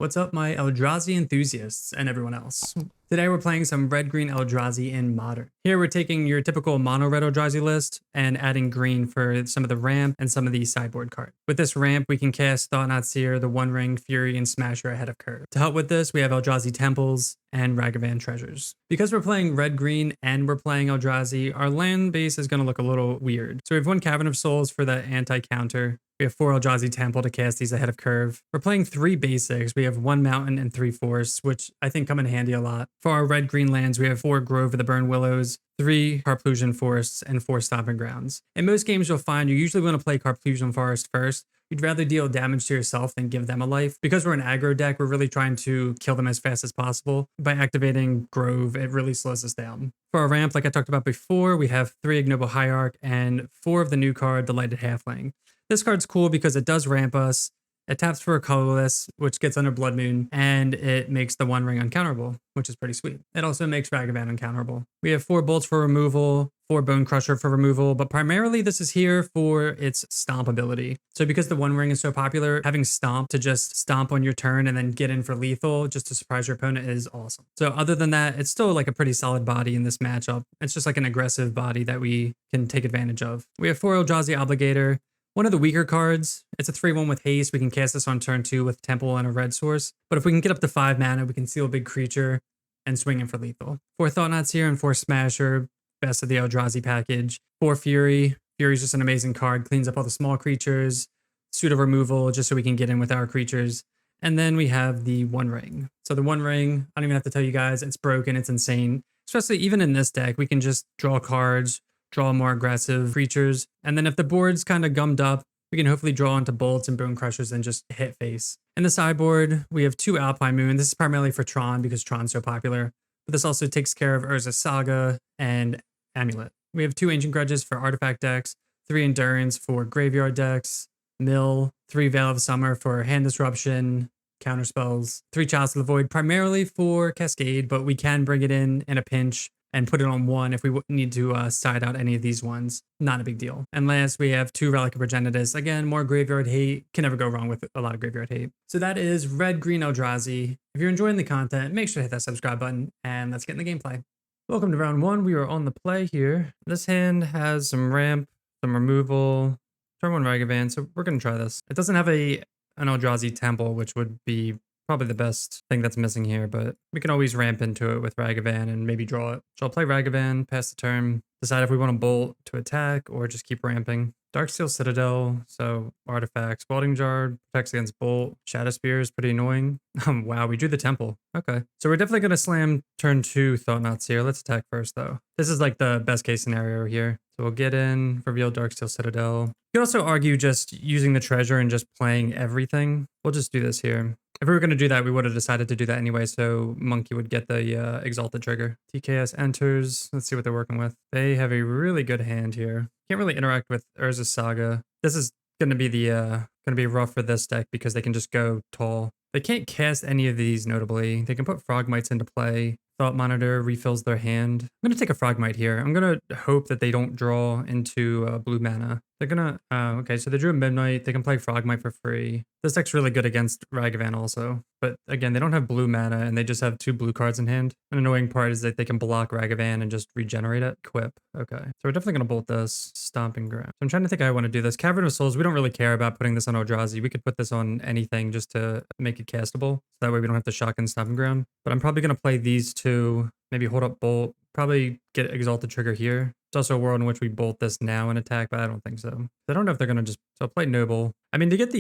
What's up, my Eldrazi enthusiasts and everyone else? Today we're playing some red-green Eldrazi in Modern. Here we're taking your typical mono-red Eldrazi list and adding green for some of the ramp and some of the sideboard cards. With this ramp, we can cast Thought-Knot Seer, the One Ring, Fury, and Smasher ahead of curve. To help with this, we have Eldrazi Temples and Ragavan Treasures. Because we're playing red-green and we're playing Eldrazi, our land base is going to look a little weird. So we have one Cavern of Souls for the anti-counter. We have 4 Eldrazi Temple to cast these ahead of curve. We're playing 3 basics. We have 1 Mountain and 3 Forests, which I think come in handy a lot. For our red-green lands, we have 4 Grove of the Burn Willows, 3 Carplusion Forests, and 4 Stomping Grounds. In most games, you'll find you usually want to play Carplusion Forest first. You'd rather deal damage to yourself than give them a life. Because we're an aggro deck, we're really trying to kill them as fast as possible. By activating Grove, it really slows us down. For our ramp, like I talked about before, we have 3 Ignoble Hierarch and 4 of the new card, Delighted Halfling. This card's cool because it does ramp us, it taps for a colorless, which gets under Blood Moon, and it makes the One Ring uncounterable, which is pretty sweet. It also makes Ragavan uncounterable. We have 4 Bolts for removal, 4 Bonecrusher for removal, but primarily this is here for its Stomp ability. So because the One Ring is so popular, having Stomp to just stomp on your turn and then get in for lethal just to surprise your opponent is awesome. So other than that, it's still like a pretty solid body in this matchup. It's just like an aggressive body that we can take advantage of. We have 4 Eldrazi Obligator. One of the weaker cards, it's a 3/1 with haste. We can cast this on turn 2 with Temple and a red source. But if we can get up to 5 mana, we can seal a big creature and swing in for lethal. 4 Thought-Knot Seer and 4 Smasher, best of the Eldrazi package. 4 Fury. Fury's just an amazing card, cleans up all the small creatures. Pseudo removal, just so we can get in with our creatures. And then we have the One Ring. So the One Ring, I don't even have to tell you guys, it's broken, it's insane. Especially even in this deck, we can just draw cards, draw more aggressive creatures. And then if the board's kind of gummed up, we can hopefully draw into Bolts and Bonecrushers and just hit face. In the sideboard, we have 2 Alpine Moon. This is primarily for Tron because Tron's so popular. But this also takes care of Urza's Saga and Amulet. We have 2 Ancient Grudges for artifact decks, 3 Endurance for graveyard decks, Mill, 3 Veil of Summer for hand disruption, counter spells, 3 Chalice of the Void primarily for Cascade, but we can bring it in a pinch and put it on 1 if we need to side out any of these ones. Not a big deal. And last, we have 2 Relic of Progenitus. Again, more graveyard hate. Can never go wrong with a lot of graveyard hate. So that is red-green Eldrazi. If you're enjoying the content, make sure to hit that subscribe button, and let's get in the gameplay. Welcome to round 1. We are on the play here. This hand has some ramp, some removal, turn 1 Ragavan, so we're going to try this. It doesn't have an Eldrazi Temple, which would be probably the best thing that's missing here, but we can always ramp into it with Ragavan and maybe draw it. So I'll play Ragavan, pass the turn, decide if we want to bolt to attack or just keep ramping. Darksteel Citadel, so artifacts. Welding Jar protects against bolt. Shadow Spear is pretty annoying. Wow, we drew the Temple. Okay. So we're definitely going to slam turn 2 Thought-Knot Seer. Let's attack first, though. This is like the best case scenario here. So we'll get in, reveal Darksteel Citadel. You could also argue just using the treasure and just playing everything. We'll just do this here. If we were going to do that, we would have decided to do that anyway, so Monkey would get the Exalted trigger. TKS enters. Let's see what they're working with. They have a really good hand here. Can't really interact with Urza's Saga. This is going to be rough for this deck because they can just go tall. They can't cast any of these, notably. They can put Frogmites into play. Thought Monitor refills their hand. I'm going to take a Frogmite here. I'm going to hope that they don't draw into blue mana. They're going to... okay, so they drew a Midnight. They can play Frogmite for free. This deck's really good against Ragavan also. But again, they don't have blue mana, and they just have 2 blue cards in hand. An annoying part is that they can block Ragavan and just regenerate it. Equip. Okay. So we're definitely going to bolt this. Stomping Ground. So I'm trying to think how I want to do this. Cavern of Souls, we don't really care about putting this on Eldrazi. We could put this on anything just to make it castable. So that way we don't have to shotgun Stomping Ground. But I'm probably going to play these 2. Maybe hold up Bolt. Probably get Exalted Trigger here. It's also a world in which we bolt this now and attack, but I don't think so. I don't know if they're going to just... So I'll play Noble. I mean, to get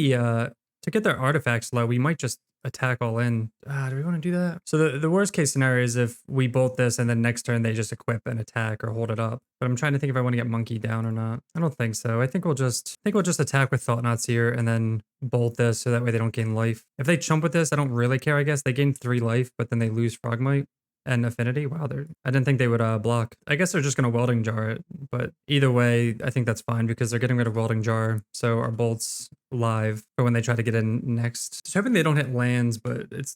their artifacts low, we might just attack all in. Do we want to do that? So the worst case scenario is if we bolt this and then next turn they just equip and attack or hold it up. But I'm trying to think if I want to get Monkey down or not. I don't think so. I think we'll just attack with Thought-Knot Seer and then bolt this so that way they don't gain life. If they chump with this, I don't really care, I guess. They gain 3 life, but then they lose Frogmite and Affinity. Wow, I didn't think they would block. I guess they're just going to Welding Jar it, but either way, I think that's fine because they're getting rid of Welding Jar, so our bolt's live for when they try to get in next. Just hoping they don't hit lands, but it's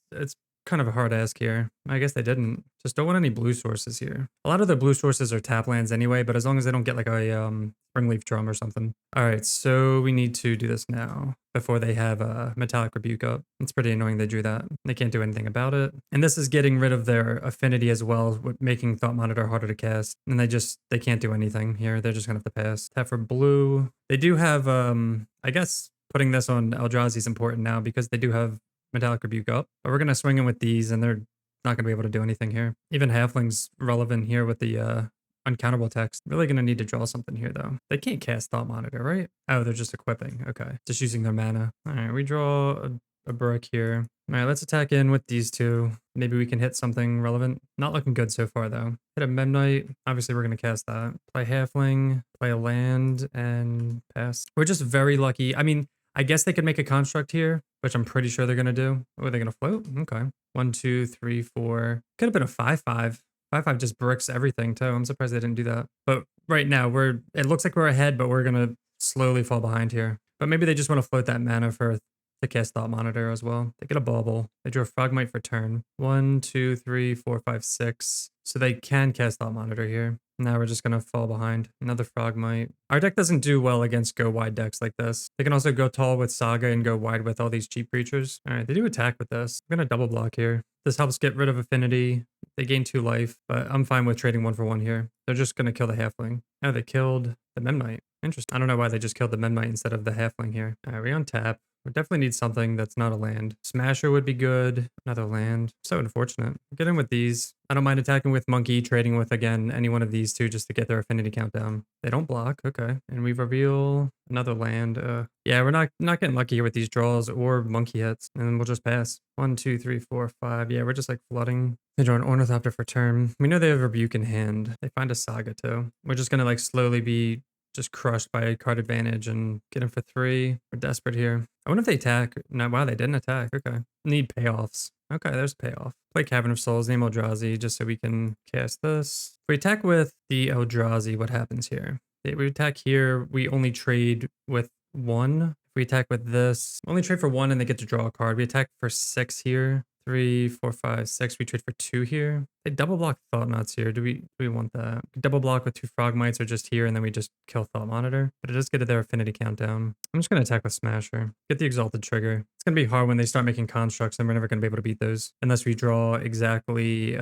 kind of a hard ask here. I guess they didn't. Just don't want any blue sources here. A lot of the blue sources are tap lands anyway, but as long as they don't get like a Springleaf Drum or something. All right, so we need to do this now before they have a Metallic Rebuke up. It's pretty annoying they drew that. They can't do anything about it. And this is getting rid of their Affinity as well, making Thought Monitor harder to cast. And they can't do anything here. They're just gonna have to pass. Tap for blue. They do have, I guess putting this on Eldrazi is important now because they do have Metallic Rebuke up. But we're gonna swing in with these and they're not gonna be able to do anything here. Even Halfling's relevant here with the uncountable text. Really gonna need to draw something here though. They can't cast Thought Monitor, right? Oh, they're just equipping. Okay, just using their mana. All right, we draw a brick here. All right, let's attack in with these two. Maybe we can hit something relevant. Not looking good so far though. Hit a Memnite. Obviously we're gonna cast that. Play Halfling, play a land, and pass. We're just very lucky. I mean, I guess they could make a construct here, which I'm pretty sure they're gonna do. Oh, are they gonna float? Okay. 1, 2, 3, 4. Could have been a 5/5. 5/5 just bricks everything too. I'm surprised they didn't do that. But right now it looks like we're ahead, but we're gonna slowly fall behind here. But maybe they just want to float that mana to cast Thought Monitor as well. They get a bauble. They draw a Frogmite for turn. 1, 2, 3, 4, 5, 6. So they can cast Thought Monitor here. Now we're just gonna fall behind. Another Frogmite. Our deck doesn't do well against go wide decks like this. They can also go tall with Saga and go wide with all these cheap creatures. All right, they do attack with this. I'm gonna double block here. This helps get rid of Affinity. They gain 2 life, but I'm fine with trading 1 for 1 here. They're just gonna kill the Halfling. Oh, they killed the Memnite. Interesting. I don't know why they just killed the Memnite instead of the Halfling here. All right, we untap. We definitely need something that's not a land. Smasher would be good. Another land. So unfortunate. Get in with these. I don't mind attacking with Monkey, trading with, again, any one of these two just to get their Affinity count down. They don't block. Okay. And we reveal another land. Yeah, we're not getting lucky here with these draws or Monkey hits. And then we'll just pass. 1, 2, 3, 4, 5. Yeah, we're just like flooding. They draw an Ornithopter for turn. We know they have Rebuke in hand. They find a Saga too. We're just going to like slowly be just crushed by card advantage and get him for 3. We're desperate here. I wonder if they attack. No, wow, they didn't attack. Okay. Need payoffs. Okay, there's payoff. Play Cavern of Souls, name Eldrazi, just so we can cast this. If we attack with the Eldrazi, what happens here? If we attack here, we only trade with 1. If we attack with this, only trade for 1 and they get to draw a card. We attack for 6 here. 3, 4, 5, 6. We trade for 2 here. They double block Thought Knots here. Do we want that? Double block with 2 Frogmites or just here and then we just kill Thought Monitor. But it does get their Affinity countdown. I'm just going to attack with Smasher. Get the Exalted Trigger. It's going to be hard when they start making constructs and we're never going to be able to beat those. Unless we draw exactly...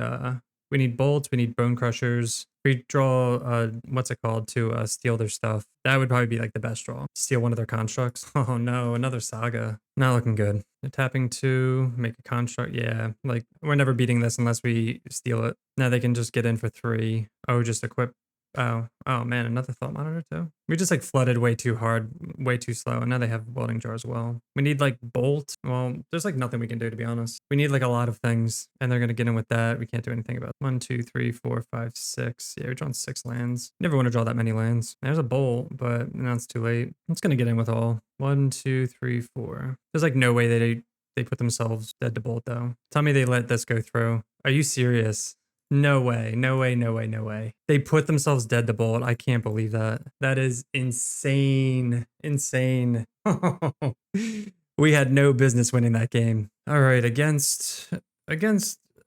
we need bolts, we need bone crushers. We draw, what's it called, to steal their stuff. That would probably be like the best draw. Steal one of their constructs. Oh no, another Saga. Not looking good. They're tapping 2, make a construct. Yeah, like we're never beating this unless we steal it. Now they can just get in for 3. Oh, just equip. Oh man, another Thought Monitor too. We just like flooded way too hard, way too slow, and now they have Welding Jar as well. We need like Bolt. Well, there's like nothing we can do to be honest. We need like a lot of things, and they're gonna get in with that. We can't do anything about it. 1, 2, 3, 4, 5, 6. Yeah, we're drawing 6 lands. Never want to draw that many lands. There's a Bolt, but now it's too late. It's gonna get in with all. 1, 2, 3, 4. There's like no way they put themselves dead to Bolt though. Tell me they let this go through. Are you serious? No way, no way, no way, no way. They put themselves dead to Bolt. I can't believe that. That is insane. Insane. We had no business winning that game. All right, against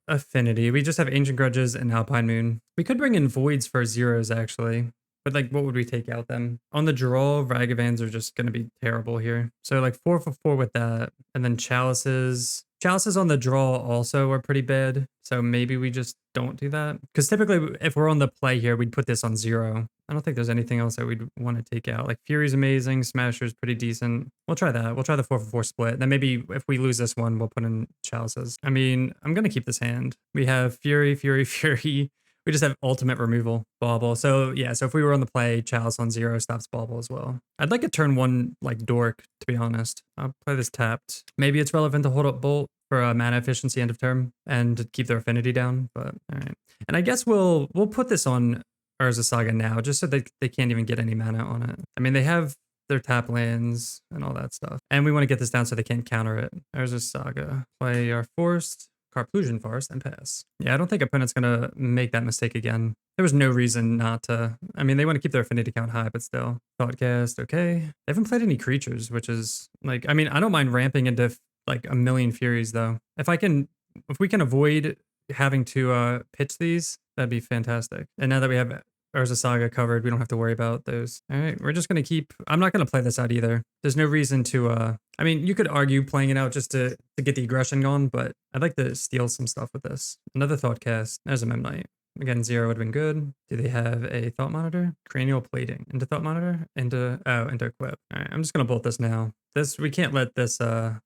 Affinity, we just have Ancient Grudges and Alpine Moon. We could bring in Voids for 0s actually. But like, what would we take out them? On the draw, Ragavans are just going to be terrible here. So like 4 for 4 with that. And then Chalices. Chalices on the draw also are pretty bad. So maybe we just don't do that. Because typically, if we're on the play here, we'd put this on 0. I don't think there's anything else that we'd want to take out. Like Fury's amazing. Smasher's pretty decent. We'll try that. We'll try the 4 for 4 split. Then maybe if we lose this one, we'll put in Chalices. I mean, I'm going to keep this hand. We have Fury, Fury, Fury. We just have ultimate removal, Bauble. So yeah, so if we were on the play, Chalice on 0 stops Bauble as well. I'd like a turn 1 like Dork, to be honest. I'll play this tapped. Maybe it's relevant to hold up Bolt for mana efficiency end of term and to keep their Affinity down, but all right. And I guess we'll put this on Urza Saga now, just so they can't even get any mana on it. I mean, they have their tap lands and all that stuff. And we want to get this down so they can't counter it. Urza Saga. Play our Forced. Carplusion Forest and pass. Yeah, I don't think opponent's gonna make that mistake again. There was no reason not to. I mean, they want to keep their Affinity count high, but still. Thoughtcast, okay. They haven't played any creatures, which is like, I mean, I don't mind ramping into like a million Furies though. If I can if we can avoid having to pitch these, that'd be fantastic. And now that we have Urza Saga covered, we don't have to worry about those. All right, we're just gonna keep. I'm not gonna play this out either. There's no reason to. I mean, you could argue playing it out just to get the aggression going, but I'd like to steal some stuff with this. Another Thoughtcast. There's a Memnite. Again, 0 would have been good. Do they have a Thought Monitor? Cranial Plating. Into Thought Monitor? Into Equip. All right, I'm just gonna bolt this now. We can't let this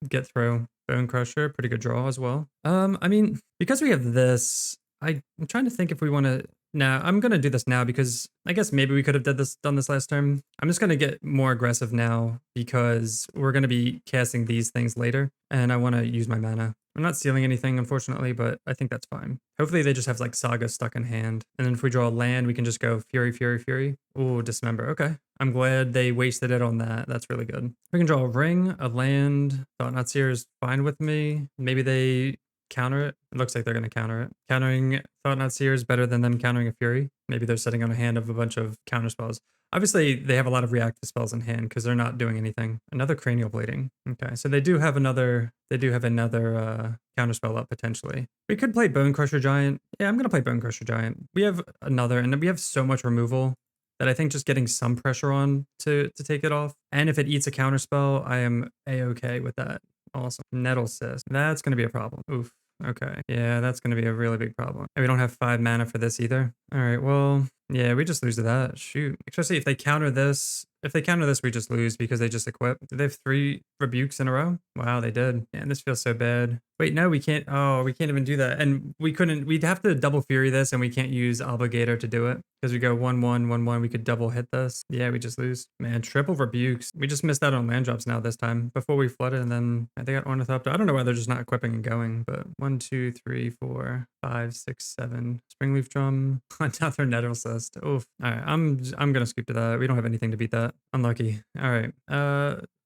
get through. Bonecrusher, pretty good draw as well. I mean, because we have this, I'm trying to think if we want to. Now I'm gonna do this now because I guess maybe we could have done this last term. I'm just gonna get more aggressive now because we're gonna be casting these things later, and I want to use my mana. I'm not stealing anything, unfortunately, but I think that's fine. Hopefully they just have like Saga stuck in hand, and then if we draw a land, we can just go Fury, Fury, Fury. Ooh, Dismember. Okay, I'm glad they wasted it on that. That's really good. We can draw a ring, a land. Thought Not Seer is fine with me. Maybe they counter it. It looks like they're going to counter it. Countering Thought Not Seer is better than them countering a Fury. Maybe they're sitting on a hand of a bunch of counter spells. Obviously, they have a lot of reactive spells in hand because they're not doing anything. Another Cranial Plating. Okay, so they do have another counter spell up potentially. We could play Bonecrusher Giant. Yeah, I'm going to play Bonecrusher Giant. We have another, and we have so much removal that I think just getting some pressure on to take it off. And if it eats a counter spell, I am A-okay with that. Awesome. Nettle Cyst. That's going to be a problem. Oof. Okay. Yeah, that's going to be a really big problem. And we don't have 5 mana for this either. All right, well, yeah, we just lose to that. Shoot. Especially if they counter this. If they counter this, we just lose because they just equip. Did they have 3 rebukes in a row? Wow, they did. Yeah, this feels so bad. Wait, no, we can't. Oh, we can't even do that. And we couldn't. We'd have to double Fury this, and we can't use Obligator to do it because we go 1-1, 1-1. We could double hit this. Yeah, we just lose. Man, triple rebukes. We just missed out on land drops now this time. Before we flooded, and then they got Ornithopter. I don't know why they're just not equipping and going, but 1, 2, 3, 4, 5, 6, 7. Springleaf Drum. Another Nettle Cyst. Oof. All right, I'm gonna skip to that. We don't have anything to beat that. Unlucky. All right.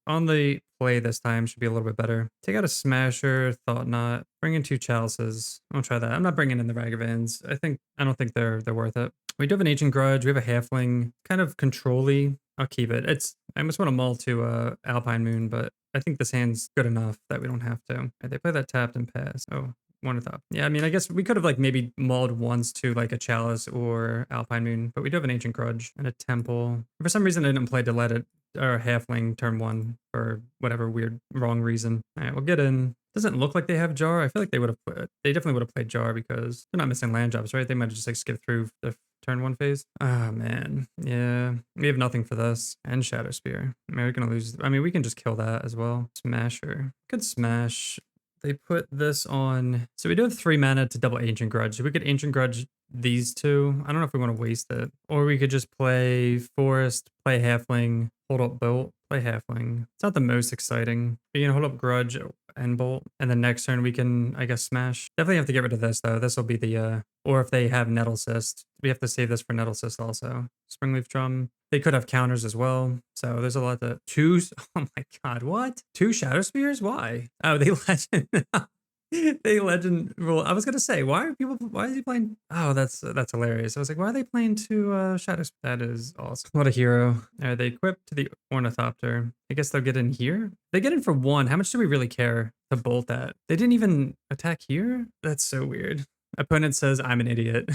On the play this time should be a little bit better. Take out a Smasher, Thought Knot, bring in 2 Chalices. I'll try that. I'm not bringing in the Ragavans. I don't think they're worth it. We do have an Ancient Grudge. We have a Halfling, kind of control-y. I'll keep it. I almost want to mull to Alpine Moon, but I think this hand's good enough that we don't have to. Right, they play that tapped and pass. Oh. Ornithop. Yeah, I mean, I guess we could have like maybe mulled once to like a Chalice or Alpine Moon, but we do have an Ancient Grudge and a Temple. For some reason, I didn't play Delete or Halfling turn 1 for whatever weird wrong reason. All right, we'll get in. Doesn't look like they have Jar. I feel like they definitely would have played Jar because they're not missing land drops, right? They might have just like skipped through the turn 1 phase. Oh man, yeah, we have nothing for this and Shadow Spear. I mean, we're gonna lose. I mean, we can just kill that as well. Smasher could smash. They put this on. So we do have 3 mana to double Ancient Grudge. We could Ancient Grudge these 2. I don't know if we want to waste it. Or we could just play Forest, play Halfling, hold up Bolt, play Halfling. It's not the most exciting. But you can hold up Grudge and Bolt. And then next turn we can, I guess, smash. Definitely have to get rid of this though. This will be the, or if they have Nettle Cyst. We have to save this for Nettle Cyst also. Springleaf Drum. They could have counters as well. So there's a lot to 2. Oh my god, what? 2 Shadow Spears? Why? Oh, they legend. They legend rule. I was gonna say, why is he playing? Oh, that's hilarious. I was like, why are they playing 2 Shadow Spears? That is awesome. What a hero. They equip to the Ornithopter. I guess they'll get in here. They get in for 1. How much do we really care to bolt that? They didn't even attack here? That's so weird. Opponent says I'm an idiot.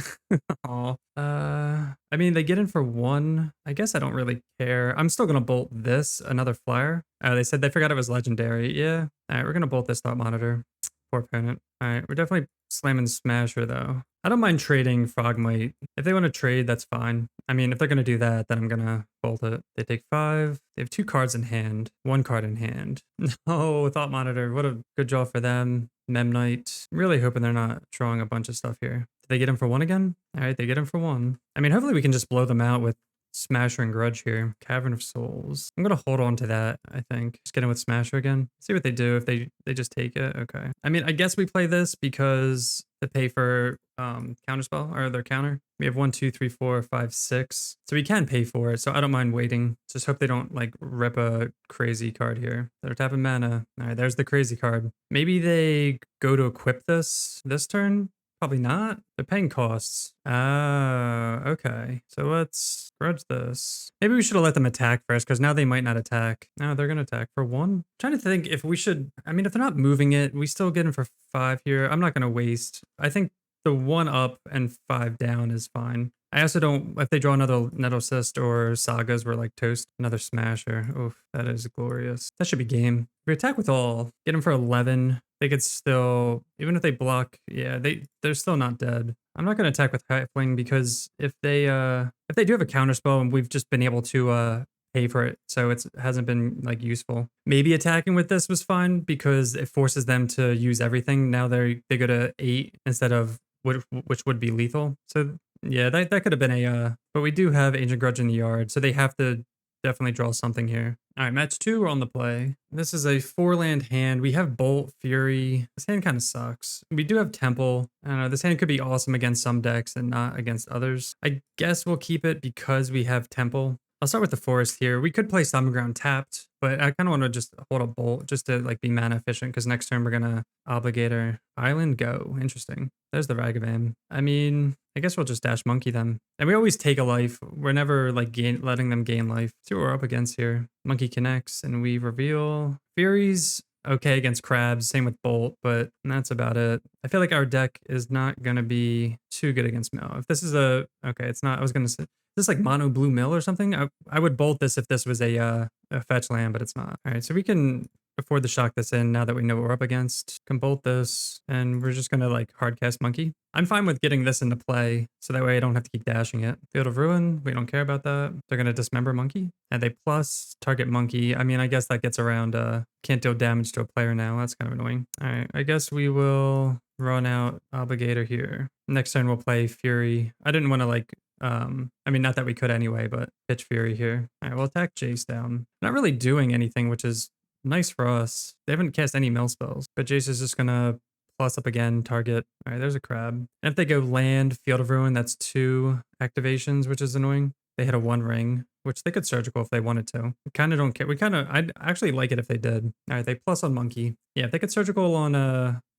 Aw. I mean, they get in for 1. I guess I don't really care. I'm still gonna bolt this, another flyer. They said they forgot it was legendary. Yeah. All right, we're gonna bolt this Thought Monitor. Poor opponent. All right, we're definitely slamming Smasher though. I don't mind trading Frogmite. If they want to trade, that's fine. I mean, if they're gonna do that, then I'm gonna bolt it. They take 5. They have 2 cards in hand. 1 card in hand. No, Thought Monitor. What a good draw for them. Memnite. Really hoping they're not drawing a bunch of stuff here. Did they get him for 1 again? All right, they get him for 1. I mean, hopefully we can just blow them out with Smasher and Grudge here. Cavern of Souls. I'm gonna hold on to that, I think. Just get in with Smasher again. See what they do if they just take it. Okay. I mean, I guess we play this because to pay for counterspell or their counter. We have 1, 2, 3, 4, 5, 6. So we can pay for it. So I don't mind waiting. Just hope they don't like rip a crazy card here. They're tapping mana. All right, there's the crazy card. Maybe they go to equip this turn. Probably not. They're paying costs. Ah, okay. So let's grudge this. Maybe we should have let them attack first, because now they might not attack. No, they're gonna attack for 1. I'm trying to think if we should. I mean, if they're not moving it, we still get them for 5 here. I'm not gonna waste. I think the 1 up and 5 down is fine. I also don't, if they draw another Nettle Cyst or Sagas, we're like toast. Another Smasher. Oof, that is glorious. That should be game. If we attack with all, get them for 11. They could still, even if they block, yeah, they're still not dead. I'm not gonna attack with Halfling because if they do have a counterspell and we've just been able to pay for it, so it hasn't been like useful. Maybe attacking with this was fine because it forces them to use everything. Now they go to 8 instead of which would be lethal. So yeah, that could have been a but we do have Ancient Grudge in the yard, so they have to definitely draw something here. All right, match 2, we're on the play. This is a 4-land hand. We have Bolt, Fury. This hand kind of sucks. We do have Temple. I don't know, this hand could be awesome against some decks and not against others. I guess we'll keep it because we have Temple. I'll start with the Forest here. We could play Stomping Ground tapped, but I kind of want to just hold a Bolt just to like be mana efficient because next turn we're gonna Obligator. Island go. Interesting. There's the Ragavan. I mean, I guess we'll just dash Monkey them. And we always take a life. We're never like letting them gain life. See what we're up against here. Monkey connects and we reveal. Fury's okay against crabs. Same with Bolt, but that's about it. I feel like our deck is not gonna be too good against Mill. If this is a okay, it's not. I was gonna say this like mono blue mill or something. I would bolt this if this was a fetch land, but it's not. All right, so we can afford to shock this in now that we know what we're up against. Can bolt this, and we're just gonna like hard cast Monkey. I'm fine with getting this into play, so that way I don't have to keep dashing it. Field of Ruin, we don't care about that. They're gonna dismember Monkey, and they plus target Monkey. I mean, I guess that gets around can't deal damage to a player now. That's kind of annoying. All right, I guess we will run out Obligator here. Next turn we'll play Fury. I didn't want to like I mean, not that we could anyway, but pitch Fury here. All right, we'll attack Jace down. Not really doing anything, which is nice for us. They haven't cast any mill spells, but Jace is just gonna plus up again, target. All right, there's a crab. And if they go land, Field of Ruin, that's 2 activations, which is annoying. They hit a 1 ring, which they could surgical if they wanted to. We kind of don't care. I'd actually like it if they did. All right, they plus on Monkey. Yeah, if they could surgical on,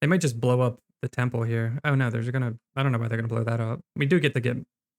they might just blow up the temple here. Oh no, I don't know why they're gonna blow that up. We do get to get,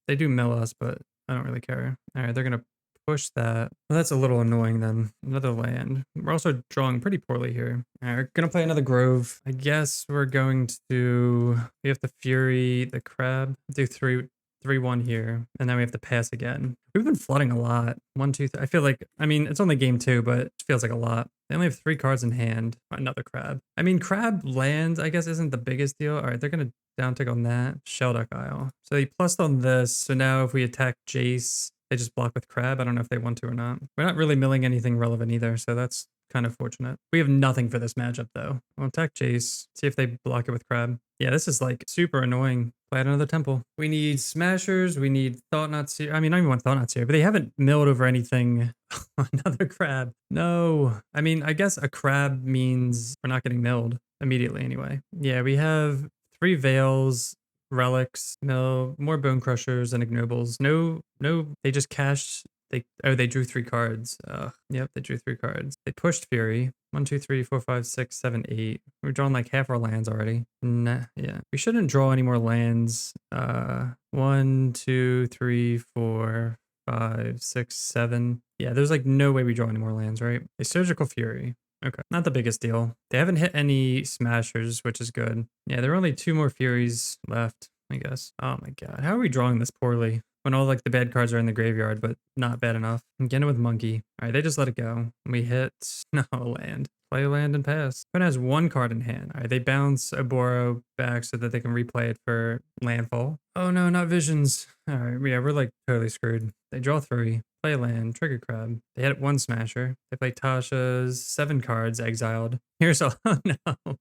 they do mill us, but I don't really care. All right, they're gonna push that. Well, that's a little annoying then. Another land. We're also drawing pretty poorly here. All right, we're gonna play another Grove. I guess we're going to, we have the Fury, the Crab, do 3-1 here, and then we have to pass again. We've been flooding a lot. 1, 2, 3. I feel like, I mean, it's only game 2, but it feels like a lot. They only have 3 cards in hand. Another Crab. I mean, Crab land, I guess, isn't the biggest deal. All right, they're gonna down tick on that. Shellduck Isle. So they plussed on this. So now if we attack Jace, they just block with Crab. I don't know if they want to or not. We're not really milling anything relevant either, so that's kind of fortunate. We have nothing for this matchup though. We'll attack Jace, see if they block it with Crab. Yeah, this is like super annoying. Play out another temple. We need Smashers, we need Thought-Knots here. I mean, I don't even want Thought-Knots here, but they haven't milled over anything. Another Crab. No. I mean, I guess a Crab means we're not getting milled immediately anyway. Yeah, we have 3 Veils, Relics, no more Bonecrushers and Ignobles. No, they just cashed. They drew 3 cards. Yep, they drew 3 cards. They pushed Fury. 1, 2, 3, 4, 5, 6, 7, 8. We've drawn like half our lands already. Nah, yeah. We shouldn't draw any more lands. 1, 2, 3, 4, 5, 6, 7. Yeah, there's like no way we draw any more lands, right? A Surgical Fury. Okay, not the biggest deal. They haven't hit any Smashers, which is good. Yeah, there are only 2 more Furies left, I guess. Oh my god, how are we drawing this poorly? When all like the bad cards are in the graveyard, but not bad enough. I'm getting it with Monkey. All right, they just let it go. We hit no land. Play a land and pass. It has 1 card in hand. All right, they bounce Oboro back so that they can replay it for landfall. Oh no, not visions. All right, yeah, we're like totally screwed. They draw 3. Play a land, trigger Crab. They hit 1 Smasher. They play Tasha's 7 cards exiled. Here's all, oh no.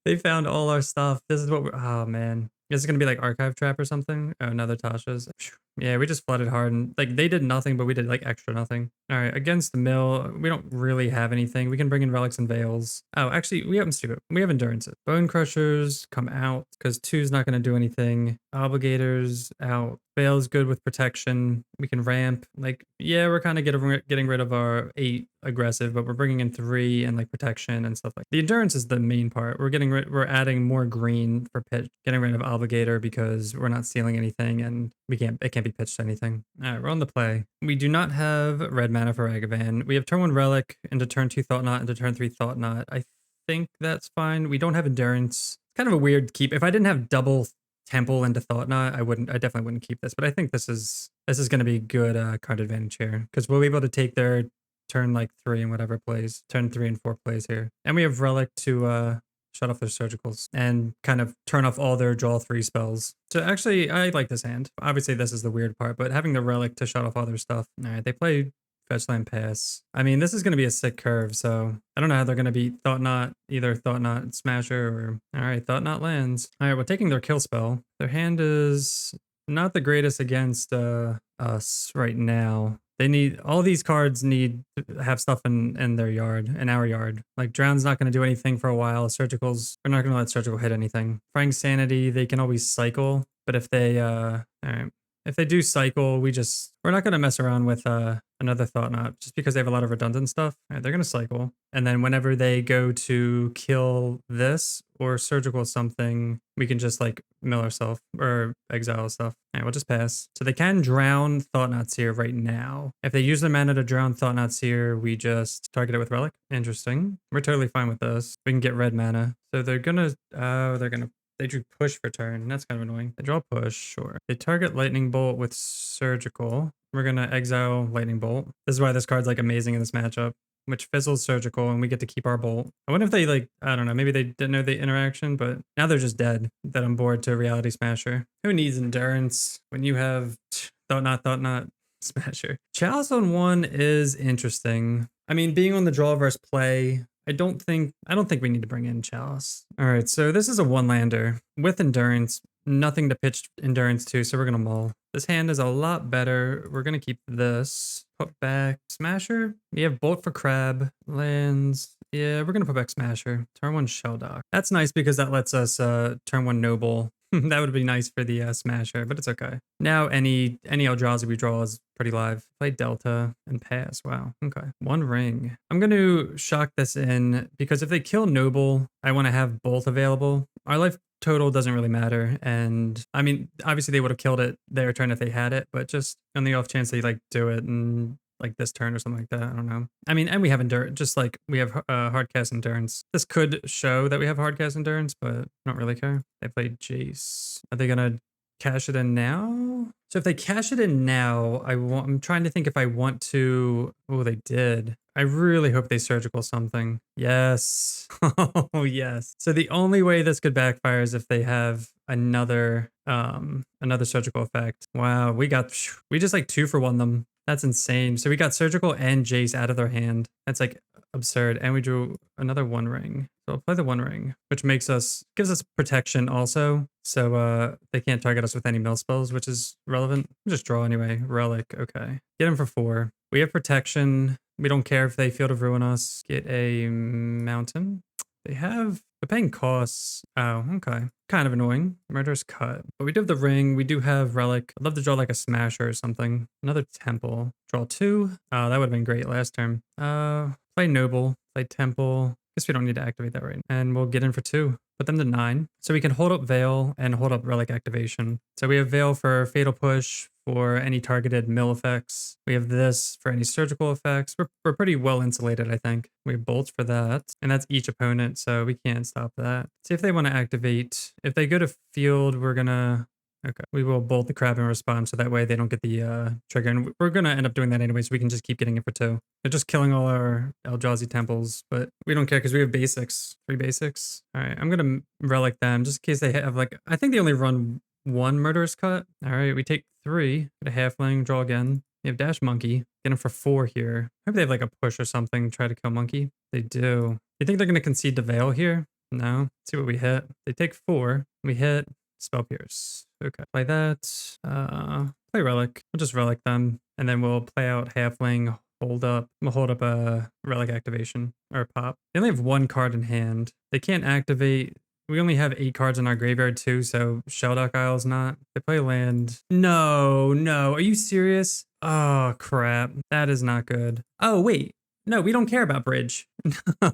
They found all our stuff. This is what we're, oh man. Is it going to be like Archive Trap or something? Oh, another Tasha's. Yeah, we just flooded hard and like they did nothing, but we did like extra nothing. All right, against the mill, we don't really have anything. We can bring in relics and veils. Oh, actually, we have stupid. We have endurances. Bone crushers come out because two's not going to do anything. Obligators out. Veil's good with protection. We can ramp. Like, yeah, we're kind of getting rid of our 8 aggressive, but we're bringing in 3 and like protection and stuff like. The endurance is the main part. We're adding more green for pitch. Getting rid of Obligator because we're not stealing anything and it can't be pitched to anything. All right, we're on the play. We do not have red mana for Ragavan. We have turn 1 Relic into turn 2 Thought Knot into turn 3 Thought Knot. I think that's fine. We don't have endurance. It's kind of a weird keep. If I didn't have double Temple into Thought Knot, I definitely wouldn't keep this, but I think this is going to be good card advantage here because we'll be able to take their turn like 3 and whatever plays, turn 3 and 4 plays here. And we have Relic to shut off their surgicals and kind of turn off all their draw 3 spells. So actually, I like this hand. Obviously, this is the weird part, but having the Relic to shut off all their stuff. All right, they play Fetch Land Pass. I mean, this is going to be a sick curve, so I don't know how they're going to beat Thought Knot, either Thought Knot Smasher or... All right, Thought Knot lands. All right, we're taking their kill spell. Their hand is not the greatest against us right now. They need... All these cards need to have stuff in their yard, in our yard. Like, Drown's not going to do anything for a while. Surgicals... We're not going to let Surgical hit anything. Frank's Sanity, they can always cycle, but if they... All right. If they do cycle, we're not going to mess around with another Thought Knot just because they have a lot of redundant stuff. All right, they're going to cycle. And then whenever they go to kill this or surgical something, we can just like mill ourselves or exile stuff. All right, we'll just pass. So they can drown Thought Knots here right now. If they use their mana to drown Thought Knots here, we just target it with Relic. Interesting. We're totally fine with this. We can get red mana. So they're going to... They drew push for turn. That's kind of annoying. They draw push, sure. They target Lightning Bolt with Surgical. We're going to exile Lightning Bolt. This is why this card's like amazing in this matchup, which fizzles Surgical and we get to keep our Bolt. I wonder if they like, I don't know, maybe they didn't know the interaction, but now they're just dead that I'm bored to Reality Smasher. Who needs endurance when you have Thought Knot, Smasher? Chalice on 1 is interesting. I mean, being on the draw versus play, I don't think we need to bring in Chalice. All right, so this is a 1-lander with endurance, nothing to pitch endurance to, so we're gonna mull. This hand is a lot better. We're gonna keep this. Put back Smasher. We have Bolt for Crab. Lands. Yeah, we're gonna put back Smasher. Turn 1 Shelldock. That's nice because that lets us turn 1 Noble. That would be nice for the Smasher, but it's okay. Now any Eldrazi we draw is pretty live. Play Delta and pass. Wow. Okay. 1 ring. I'm going to shock this in because if they kill Noble, I want to have both available. Our life total doesn't really matter. And I mean, obviously they would have killed it their turn if they had it, but just on the off chance they like do it and like this turn or something like that. I don't know. I mean, and we have endurance, just like we have hardcast endurance. This could show that we have hardcast endurance, but I don't really care. They played Jace. Are they gonna cash it in now? So if they cash it in now, I'm trying to think if I want to. Oh, they did. I really hope they surgical something. Yes. Oh, yes. So the only way this could backfire is if they have another surgical effect. Wow, we just like 2-for-1 them. That's insane. So we got surgical and Jace out of their hand. That's like absurd. And we drew another 1 ring. So I'll play the 1 ring, which gives us protection also. So they can't target us with any mill spells, which is relevant. Just draw anyway. Relic. Okay. Get him for 4. We have protection. We don't care if they Field of Ruin us. Get a mountain. They're paying costs. Oh, okay. Kind of annoying. Murderous Cut. But we do have the ring. We do have Relic. I'd love to draw like a Smasher or something. Another Temple. Draw 2. Oh, that would have been great last turn. Play Noble. Play Temple. Guess we don't need to activate that right now. And we'll get in for 2. Put them to 9. So we can hold up Veil and hold up Relic activation. So we have Veil for Fatal Push, for any targeted mill effects. We have this for any surgical effects. We're pretty well insulated, I think. We have bolts for that, and that's each opponent, so we can't stop that. See if they want to activate. If they go to field, we're gonna... Okay, we will bolt the crab in response, so that way they don't get the trigger. And we're gonna end up doing that anyway, so we can just keep getting it for 2. They're just killing all our Eldrazi Temples, but we don't care because we have basics. 3 basics. All right, I'm gonna relic them just in case they have like... I think they only run 1 Murderous Cut. All right, we take 3. Get a halfling, draw again. You have Dash Monkey. Get him for 4 here. Maybe they have like a push or something. Try to kill Monkey. They do. You think they're going to concede to Veil here? No. Let's see what we hit. They take 4. We hit Spell Pierce. Okay, play that. Play Relic. We'll just Relic them, and then we'll play out Halfling. Hold up. We'll hold up a Relic activation or pop. They only have one card in hand. They can't activate. We only have 8 cards in our graveyard too, so Sheldock Isle's not. They play land. No, no. Are you serious? Oh, crap. That is not good. Oh, wait. No, we don't care about bridge.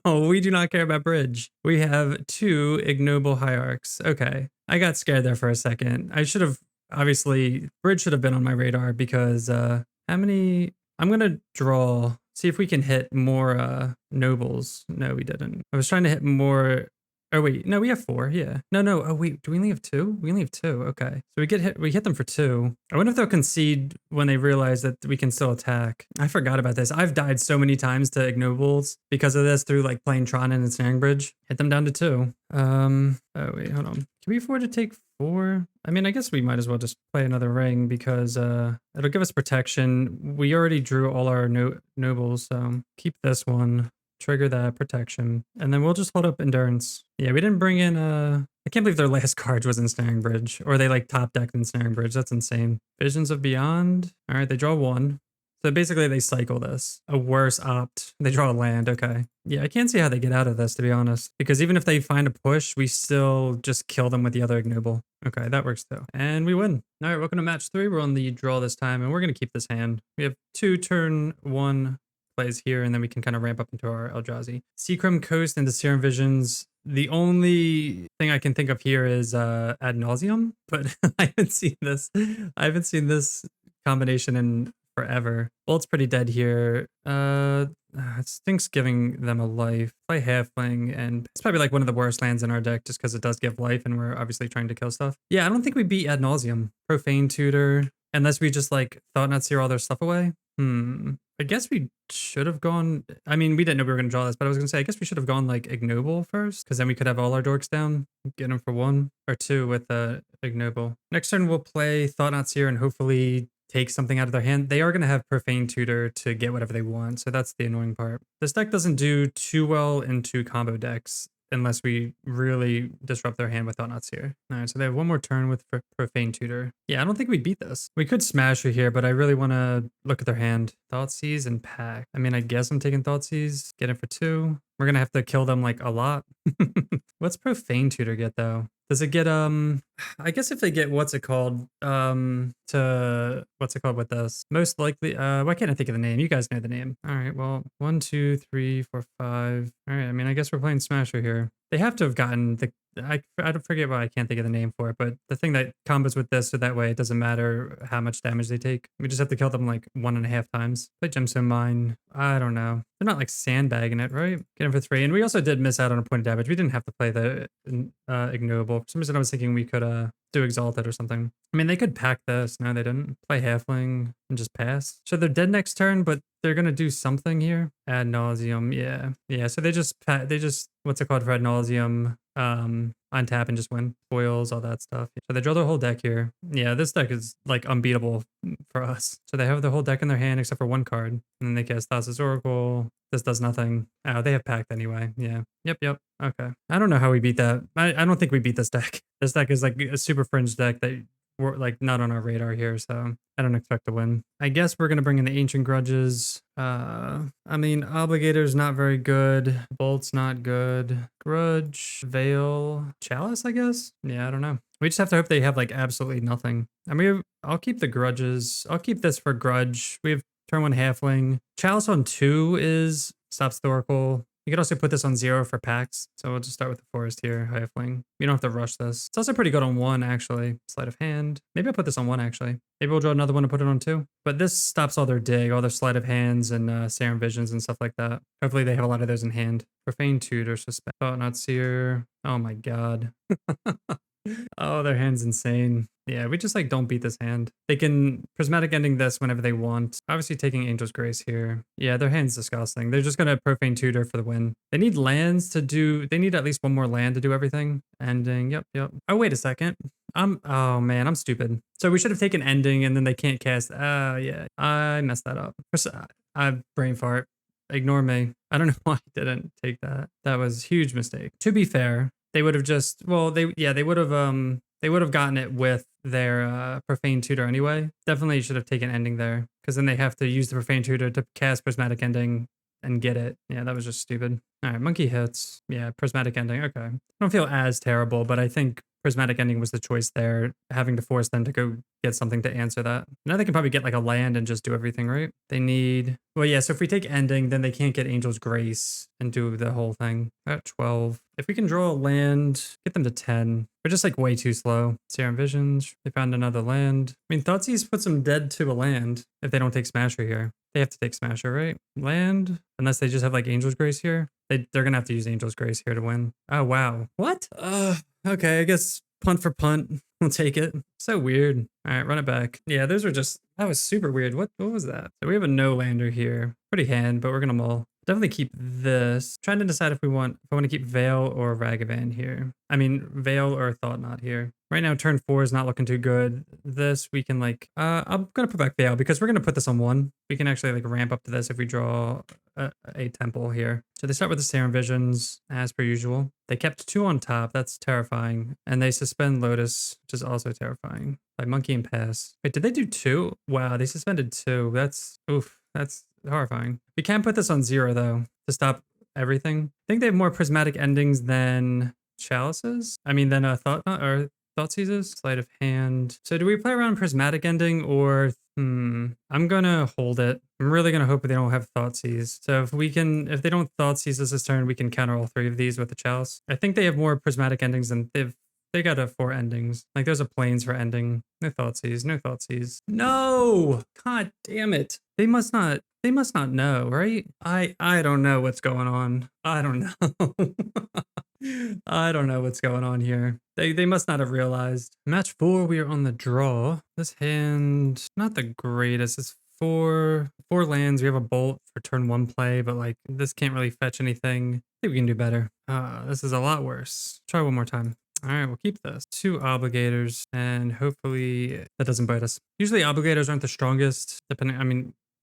No, we do not care about bridge. We have 2 ignoble hierarchs. Okay. I got scared there for a second. I should have, obviously, bridge should have been on my radar because how many? I'm going to draw, see if we can hit more nobles. No, we didn't. I was trying to hit more. Oh wait, no, we have 4. Yeah. No, no. Oh wait, do we only have 2? We only have 2. Okay. So we hit them for 2. I wonder if they'll concede when they realize that we can still attack. I forgot about this. I've died so many times to ignobles because of this through like playing Tron and Snaring Bridge. Hit them down to 2. Oh wait, hold on. Can we afford to take 4? I mean, I guess we might as well just play another ring because it'll give us protection. We already drew all our nobles, so keep this one. Trigger that protection, and then we'll just hold up endurance. Yeah, we didn't bring in I can't believe their last card was Ensnaring Bridge, or they like top decked Ensnaring Bridge. That's insane. Visions of Beyond. All right, they draw 1. So basically they cycle this. A worse opt. They draw a land. Okay. Yeah, I can't see how they get out of this, to be honest, because even if they find a push, we still just kill them with the other ignoble. Okay, that works too. And we win. All right, welcome to match 3. We're on the draw this time, and we're going to keep this hand. We have 2 turn 1 plays here, and then we can kind of ramp up into our Eldrazi. Seacrum Coast into Serum Visions. The only thing I can think of here is Ad Nauseam, but I haven't seen this. I haven't seen this combination in forever. Bolt's pretty dead here. It stinks giving them a life. Play Halfling, and it's probably like one of the worst lands in our deck just because it does give life, and we're obviously trying to kill stuff. Yeah, I don't think we beat Ad Nauseam. Profane Tutor, unless we just like Thought Not Seer all their stuff away. I guess we should have gone. I mean, we didn't know we were going to draw this, but I was going to say, I guess we should have gone like Ignoble first, because then we could have all our dorks down, get them for 1 or 2 with Ignoble. Next turn, we'll play Thought Not Seer and hopefully take something out of their hand. They are going to have Profane Tutor to get whatever they want, so that's the annoying part. This deck doesn't do too well into combo decks unless we really disrupt their hand with Thought Not Seer. All right, so they have 1 more turn with Profane Tutor. Yeah, I don't think we'd beat this. We could smash her here, but I really want to look at their hand. Thoughtseize and Pack. I mean, I guess I'm taking Thoughtseize. Get it for 2. We're going to have to kill them like a lot. What's Profane Tutor get though? Does it get, I guess if they get, what's it called with this? Most likely, why can't I think of the name? You guys know the name. All right, well, 1, 2, 3, 4, 5. All right, I mean, I guess we're playing Smasher here. They have to have gotten the, I don't forget why I can't think of the name for it, but the thing that combos with this, so that way it doesn't matter how much damage they take. We just have to kill them like 1.5 times. Play Gemstone Mine. I don't know. They're not like sandbagging it, right? Get him for 3. And we also did miss out on a point of damage. We didn't have to play the Ignoble. For some reason I was thinking we could do Exalted or something. I mean, they could pack this. No, they didn't. Play Halfling and just pass. So they're dead next turn, but they're gonna do something here. Ad Nauseam. Yeah. So they just what's it called for Ad Nauseam? Untap and just win. Foils, all that stuff. So they draw their whole deck here. Yeah, this deck is like unbeatable for us. So they have their whole deck in their hand except for 1 card. And then they cast Thassa's Oracle. This does nothing. Oh, they have Pact anyway. Yeah. Yep. Okay. I don't know how we beat that. I don't think we beat this deck. This deck is like a super fringe deck that we're like not on our radar here, so I don't expect to win. I guess we're gonna bring in the Ancient Grudges. I mean, Obligator's not very good. Bolt's not good. Grudge, Veil, Chalice, I guess? Yeah, I don't know. We just have to hope they have like absolutely nothing. I mean, I'll keep the Grudges. I'll keep this for Grudge. We have turn 1 Halfling. Chalice on 2 is stops the Oracle. You could also put this on 0 for packs. So we'll just start with the Forest here, Halfling. We don't have to rush this. It's also pretty good on 1, actually. Sleight of Hand. Maybe I'll put this on 1, actually. Maybe we'll draw another one and put it on 2. But this stops all their dig, all their Sleight of Hands and Serum Visions and stuff like that. Hopefully they have a lot of those in hand. Profane Tutor, Suspect. Thought Not Seer. Oh my god. Oh, their hand's insane. Yeah, we just like don't beat this hand. They can Prismatic Ending this whenever they want. Obviously taking Angel's Grace here. Yeah, their hand's disgusting. They're just gonna Profane Tutor for the win. They need lands to do, they need at least 1 more land to do everything. Ending, yep. Oh, wait a second. Oh man, I'm stupid. So we should have taken Ending and then they can't cast. Yeah, I messed that up. I brain fart. Ignore me. I don't know why I didn't take that. That was a huge mistake. To be fair, they would have just, well, they would have They would have gotten it with their Profane Tutor anyway. Definitely should have taken Ending there, because then they have to use the Profane Tutor to cast Prismatic Ending and get it. Yeah, that was just stupid. All right, Monkey hits. Yeah, Prismatic Ending. Okay. I don't feel as terrible, but I think Prismatic Ending was the choice there, having to force them to go get something to answer that. Now they can probably get like a land and just do everything, right? They need, well, yeah, so if we take Ending, then they can't get Angel's Grace and do the whole thing. At 12. If we can draw a land, get them to 10. We're just like way too slow. Serum Visions, they found another land. I mean, Thoughtseize puts them dead to a land if they don't take Smasher here. They have to take Smasher, right? Land, unless they just have like Angel's Grace here. They're gonna have to use Angel's Grace here to win. Oh, wow. What? Okay, I guess punt for punt. We'll take it. So weird. All right, run it back. Yeah, those were just, that was super weird. What was that? So we have a no lander here. Pretty hand, but we're gonna mull. Definitely keep this. Trying to decide if I want to keep Veil or Ragavan here. I mean, Veil or Thought Knot here. Right now, turn 4 is not looking too good. This, we can like, I'm gonna put back Veil because we're gonna put this on 1. We can actually like ramp up to this if we draw a temple here. So they start with the Serum Visions as per usual. They kept 2 on top. That's terrifying. And they suspend Lotus, which is also terrifying. By Monkey and Pass. Wait, did they do 2? Wow, they suspended 2. That's, oof, that's horrifying. We can't put this on 0 though to stop everything. I think they have more prismatic endings than chalices. I mean, than a Thoughtseizes. Sleight of hand. So do we play around prismatic ending or I'm gonna hold it. I'm really gonna hope they don't have Thoughtseize. So if they don't Thoughtseize us this turn, we can counter all 3 of these with the chalice. I think they have more prismatic endings than they got 4 endings. Like there's a planes for ending. No Thoughtseize, no Thoughtseize. No! God damn it. They must not know, right? I don't know what's going on. I don't know. I don't know what's going on here. They must not have realized. Match 4, we are on the draw. This hand, not the greatest. It's 4 lands. We have a bolt for turn 1 play, but like this can't really fetch anything. I think we can do better. This is a lot worse. Try one more time. All right, we'll keep this. 2 Obligators, and hopefully that doesn't bite us. Usually Obligators aren't the strongest,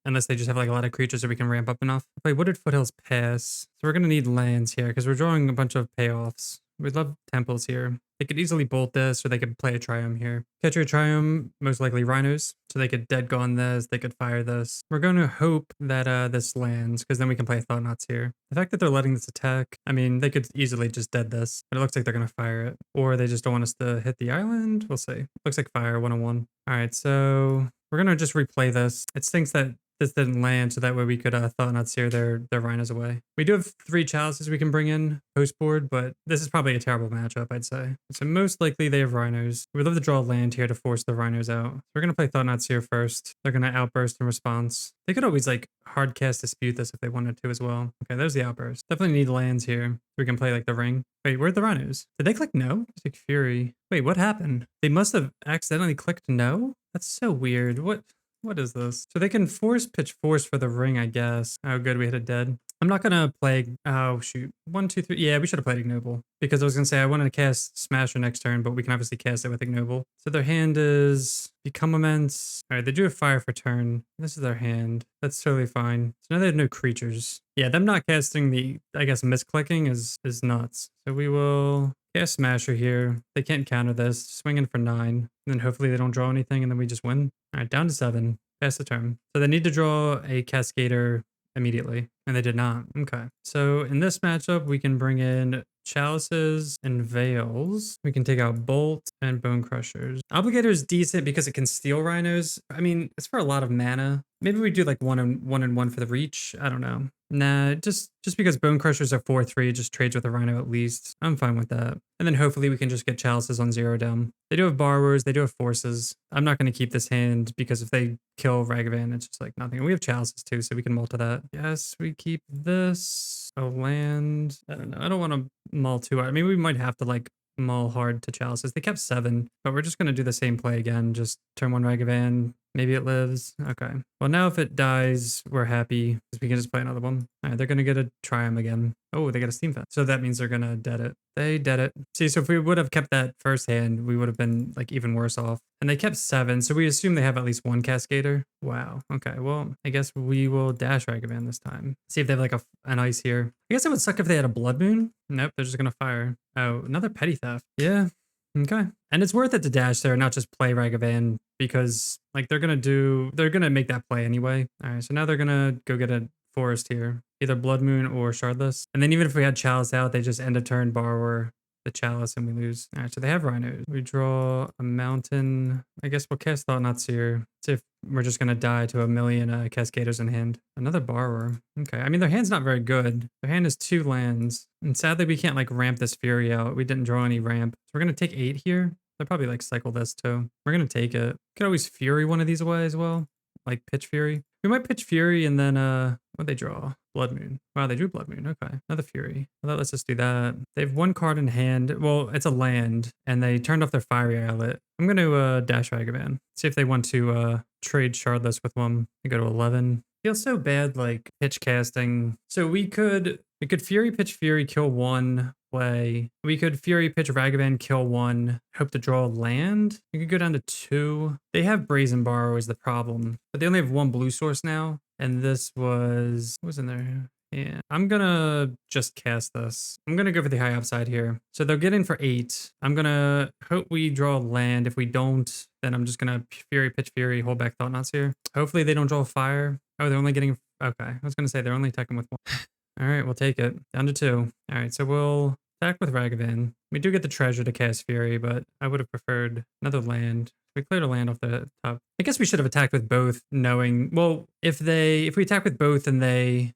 unless they just have like a lot of creatures that we can ramp up enough. Play Wooded Foothills Pass. So we're gonna need lands here because we're drawing a bunch of payoffs. We'd love temples here. They could easily bolt this, or they could play a Triome here. Catch your Triome, most likely Rhinos. So they could dead gone this, they could fire this. We're gonna hope that this lands, because then we can play Thought Knots here. The fact that they're letting this attack, I mean, they could easily just dead this, but it looks like they're gonna fire it. Or they just don't want us to hit the island. We'll see. Looks like fire 101. All right, so we're gonna just replay this. It stinks that this didn't land, so that way we could Thought Knots steer their Rhinos away. We do have 3 chalices we can bring in post board, but this is probably a terrible matchup, I'd say. So most likely they have Rhinos. We'd love to draw a land here to force the Rhinos out. So we're gonna play Thought Knots here first. They're gonna outburst in response. They could always like hard cast Dispute this if they wanted to as well. Okay, there's the outburst. Definitely need lands here. We can play like the ring. Wait, where'd the Rhinos? Did they click no? Take Fury. Wait, what happened? They must have accidentally clicked no? That's so weird. What is this? So they can pitch force for the ring, I guess. Oh, good. We hit it dead. I'm not going to play. Oh, shoot. 1, 2, 3. Yeah, we should have played Ignoble. Because I was going to say I wanted to cast Smasher next turn, but we can obviously cast it with Ignoble. So their hand is Become Immense. All right, they do have Fire for turn. This is their hand. That's totally fine. So now they have no creatures. Yeah, them not casting the, I guess, misclicking is nuts. So we will cast Smasher here. They can't counter this. Swing in for 9. And then hopefully they don't draw anything and then we just win. All right, down to 7. Pass the turn. So they need to draw a Cascader immediately, and they did not. Okay. So in this matchup, we can bring in Chalices and Veils. We can take out Bolt and Bonecrushers. Obligator is decent because it can steal Rhinos. I mean, it's for a lot of mana. Maybe we do like 1 and 1 for the reach. I don't know. Nah, just because Bonecrushers are 4/3, just trades with a Rhino at least. I'm fine with that. And then hopefully we can just get Chalices on 0 down. They do have Borrowers, they do have Forces. I'm not going to keep this hand because if they kill Ragavan, it's just like nothing. And we have Chalices too, so we can mull to that. Yes, we keep this. A land. I don't know. I don't want to mull too hard. I mean, we might have to like mull hard to Chalices. They kept 7, but we're just going to do the same play again. Just turn 1 Ragavan. Maybe it lives. Okay. Well, now if it dies, we're happy because we can just play another one. All right, they're going to get a Triumph again. Oh, they got a Steam Fence. So that means they're going to dead it. They dead it. See, so if we would have kept that first hand, we would have been like even worse off. And they kept 7, so we assume they have at least 1 Cascader. Wow. Okay, well, I guess we will dash Ragavan this time. See if they have like an ice here. I guess it would suck if they had a Blood Moon. Nope, they're just going to fire. Oh, another Petty Theft. Yeah. Okay. And it's worth it to dash there, not just play Ragavan, because like they're gonna make that play anyway. All right, so now they're gonna go get a forest here, either Blood Moon or Shardless. And then even if we had Chalice out, they just end of turn borrower the Chalice and we lose. All right, so they have Rhinos. We draw a mountain. I guess we'll cast Thought Knots here. See if we're just gonna die to a million Cascaders in hand. Another borrower. Okay, I mean their hand's not very good. Their hand is 2 lands. And sadly we can't like ramp this Fury out. We didn't draw any ramp. So we're gonna take 8 here. They'll probably like cycle this too. We're gonna take it. Could always Fury one of these away as well. Like pitch Fury. We might pitch Fury and then what'd they draw? Blood Moon. Wow, they drew Blood Moon. Okay. Another Fury. Well, let's just do that. They have 1 card in hand. Well, it's a land, and they turned off their Fiery Outlet. I'm gonna dash Ragavan. See if they want to trade Shardless with one. I go to 11. Feels so bad like pitch casting. So we could Fury pitch Fury, kill 1. Play. We could Fury pitch Ragavan, kill 1, hope to draw land. We could go down to 2. They have Brazen Borrow is the problem, but they only have 1 blue source now. And this was, what was in there? Yeah, I'm gonna just cast this. I'm gonna go for the high upside here. So they'll get in for 8. I'm gonna hope we draw land. If we don't, then I'm just gonna Fury pitch Fury, hold back Thought Knots here. Hopefully they don't draw fire. Oh, they're only getting, okay. I was gonna say they're only attacking with 1. All right, we'll take it. Down to 2. All right, so we'll attack with Ragavan. We do get the treasure to cast Fury, but I would have preferred another land. We cleared a land off the top. I guess we should have attacked with both, knowing, well, if we attack with both and if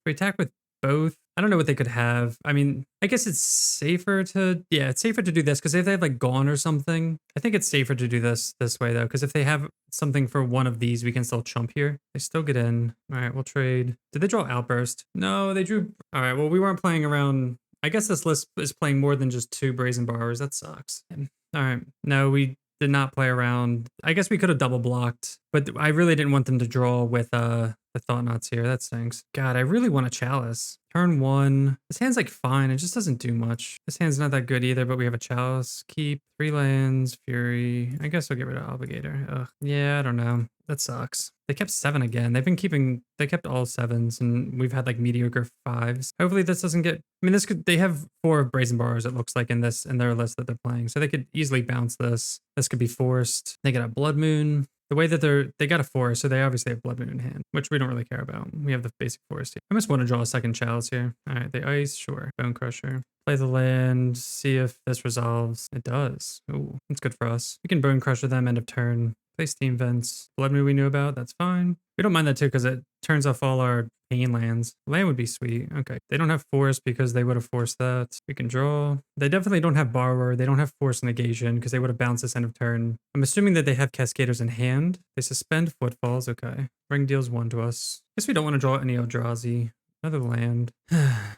we attack with both, I don't know what they could have. I mean, I guess it's safer to do this because if they have like Gone or something, I think it's safer to do this way though, because if they have something for one of these, we can still chump here. They still get in. All right, we'll trade. Did they draw Outburst? No, they drew. All right, well, we weren't playing around. I guess this list is playing more than just 2 Brazen Borrowers. That sucks. All right, no, we did not play around. I guess we could have double blocked, but I really didn't want them to draw with the Thought Knots here. That stinks. God, I really want a Chalice. Turn 1. This hand's like fine. It just doesn't do much. This hand's not that good either, but we have a Chalice. Keep 3 lands, Fury. I guess we'll get rid of Obligator. Ugh. Yeah, I don't know. That sucks. They kept 7 again. They kept all 7s and we've had like mediocre 5s. Hopefully this doesn't get, I mean, they have 4 Brazen Borrowers, it looks like in their list that they're playing. So they could easily bounce this. This could be forced. They get a Blood Moon. The way that they got a forest, so they obviously have Blood Moon in hand, which we don't really care about. We have the basic forest here. I just want to draw a second Chalice here. All right, they ice, sure. Bonecrusher. Play the land, see if this resolves. It does. Ooh, that's good for us. We can Bonecrusher them end of turn. Play Steam Vents. Blood Moon we knew about, that's fine. We don't mind that too because it turns off all our pain lands. Land would be sweet. Okay. They don't have forest because they would have forced that. We can draw. They definitely don't have borrower. They don't have force negation because they would have bounced this end of turn. I'm assuming that they have Cascaders in hand. They suspend Footfalls. Okay. Ring deals 1 to us. Guess we don't want to draw any Eldrazi. Another land.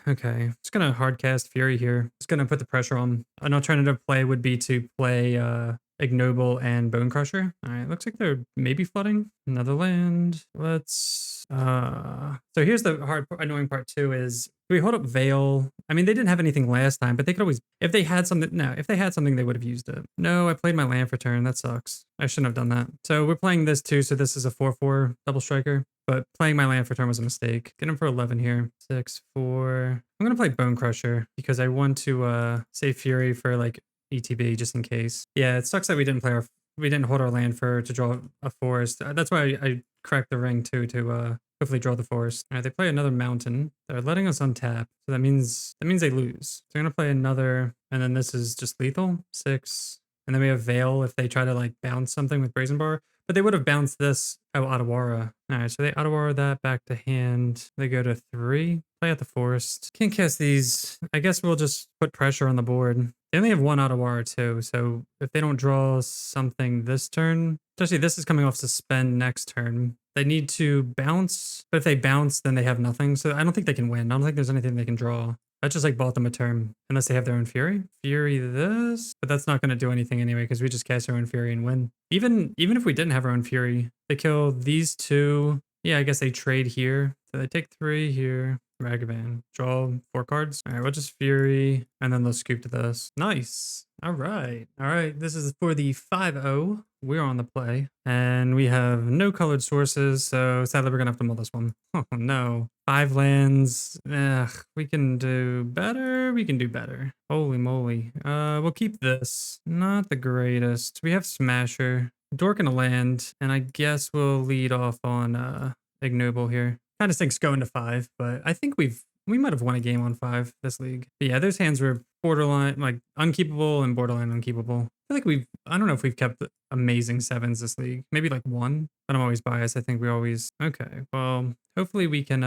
Okay. Just gonna hardcast Fury here. Just gonna put the pressure on. An alternative play would be to play Ignoble and Bonecrusher. All right, looks like they're maybe flooding. Another land. Let's so here's the annoying part too is, do we hold up Veil? I mean, they didn't have anything last time, but they could always, if they had something, they would have used it. No, I played my land for turn. That sucks. I shouldn't have done that. So we're playing this too, so this is a 4/4 double striker, but playing my land for turn was a mistake. Get him for 11 here. 6, 4. I'm gonna play Bonecrusher because I want to save Fury for like ETB just in case. Yeah, it sucks that we didn't hold our land to draw a forest. That's why I cracked the ring too, to hopefully draw the forest. All right, they play another mountain. They're letting us untap, so that means they lose. So they're gonna play another, and then this is just lethal. 6, and then we have Veil if they try to like bounce something with Brazen Bar, but they would have bounced this. Oh, Otawara. All right, so they Otawara that back to hand. They go to 3. Play at the forest. Can't cast these. I guess we'll just put pressure on the board. They only have 1 Otawara too, so if they don't draw something this turn, especially this is coming off suspend next turn, they need to bounce, but if they bounce, then they have nothing, so I don't think they can win. I don't think there's anything they can draw. I just like bought them a turn, unless they have their own Fury. Fury this, but that's not going to do anything anyway, because we just cast our own Fury and win. Even if we didn't have our own Fury, they kill these 2. Yeah, I guess they trade here. So they take 3 here. Ragavan. Draw 4 cards. All right, we'll just Fury, and then they'll scoop to this. Nice. All right. This is for the 5-0. we're on the play. And we have no colored sources, so sadly we're gonna have to mull this one. Oh no. 5 lands. Ugh, we can do better. We can do better. Holy moly. We'll keep this. Not the greatest. We have Smasher. Dork and a land, and I guess we'll lead off on Ignoble here. Kind of stinks going to 5, but I think we might have won a game on 5 this league. But yeah, those hands were borderline, like unkeepable and borderline unkeepable. I feel like I don't know if we've kept amazing 7s this league. Maybe like 1, but I'm always biased. I think we always, okay. Well, hopefully we can